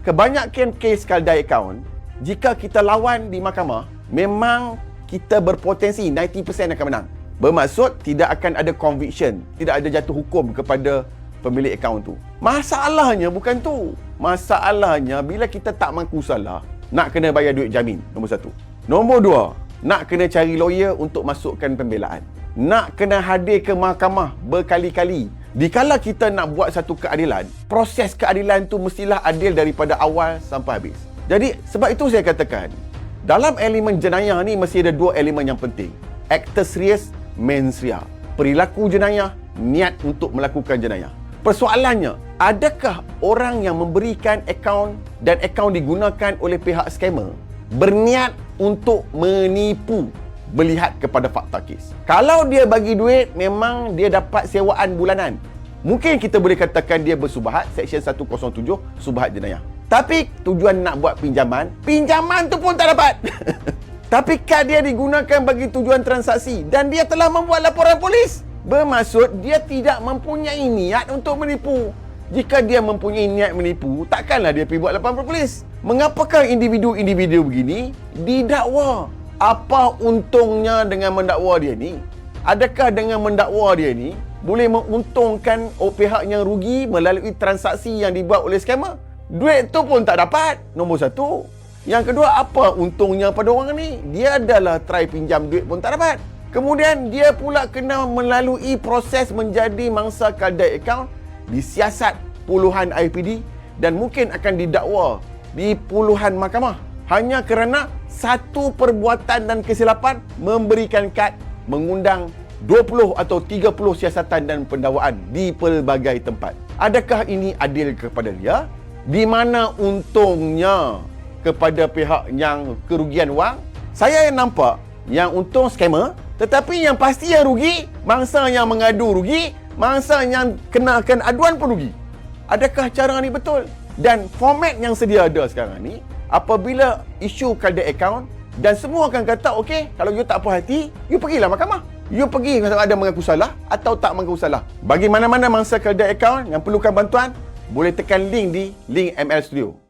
kebanyakan kes kaldai account, jika kita lawan di mahkamah, memang kita berpotensi 90% akan menang. Bermaksud tidak akan ada conviction, tidak ada jatuh hukum kepada pemilik akaun tu. Masalahnya bukan tu. Masalahnya bila kita tak mengaku salah, nak kena bayar duit jamin, nombor satu. Nombor dua, nak kena cari lawyer untuk masukkan pembelaan. Nak kena hadir ke mahkamah berkali-kali. Dikala kita nak buat satu keadilan, proses keadilan tu mestilah adil daripada awal sampai habis. Jadi sebab itu saya katakan, dalam elemen jenayah ni mesti ada dua elemen yang penting. Actor serius, mens rea. Perilaku jenayah, niat untuk melakukan jenayah. Persoalannya, adakah orang yang memberikan akaun dan akaun digunakan oleh pihak scammer berniat untuk menipu melihat kepada fakta kes? Kalau dia bagi duit, memang dia dapat sewaan bulanan. Mungkin kita boleh katakan dia bersubahat, Seksyen 107, subahat jenayah. Tapi tujuan nak buat pinjaman, pinjaman tu pun tak dapat. Tapi kad dia digunakan bagi tujuan transaksi dan dia telah membuat laporan polis. Bermaksud dia tidak mempunyai niat untuk menipu. Jika dia mempunyai niat menipu, takkanlah dia pergi buat laporan polis. Mengapakah individu-individu begini didakwa? Apa untungnya dengan mendakwa dia ni? Adakah dengan mendakwa dia ni boleh menguntungkan pihak yang rugi melalui transaksi yang dibuat oleh scammer? Duit tu pun tak dapat, nombor satu. Yang kedua, apa untungnya pada orang ni? Dia adalah try pinjam duit pun tak dapat. Kemudian dia pula kena melalui proses menjadi mangsa kaldai akaun, disiasat puluhan IPD dan mungkin akan didakwa di puluhan mahkamah hanya kerana satu perbuatan dan kesilapan memberikan kad mengundang 20 atau 30 siasatan dan pendakwaan di pelbagai tempat. Adakah ini adil kepada dia? Di mana untungnya kepada pihak yang kerugian wang? Saya nampak yang untung scammer, tetapi yang pasti yang rugi, mangsa yang mengadu rugi, mangsa yang kenakan aduan pun rugi. Adakah cara ni betul? Dan format yang sedia ada sekarang ni, apabila isu kaldai akaun dan semua akan kata, okey, kalau you tak puas hati, you pergilah mahkamah. You pergi kalau ada mengaku salah atau tak mengaku salah. Bagi mana-mana mangsa kaldai akaun yang perlukan bantuan, boleh tekan link di link ML Studio.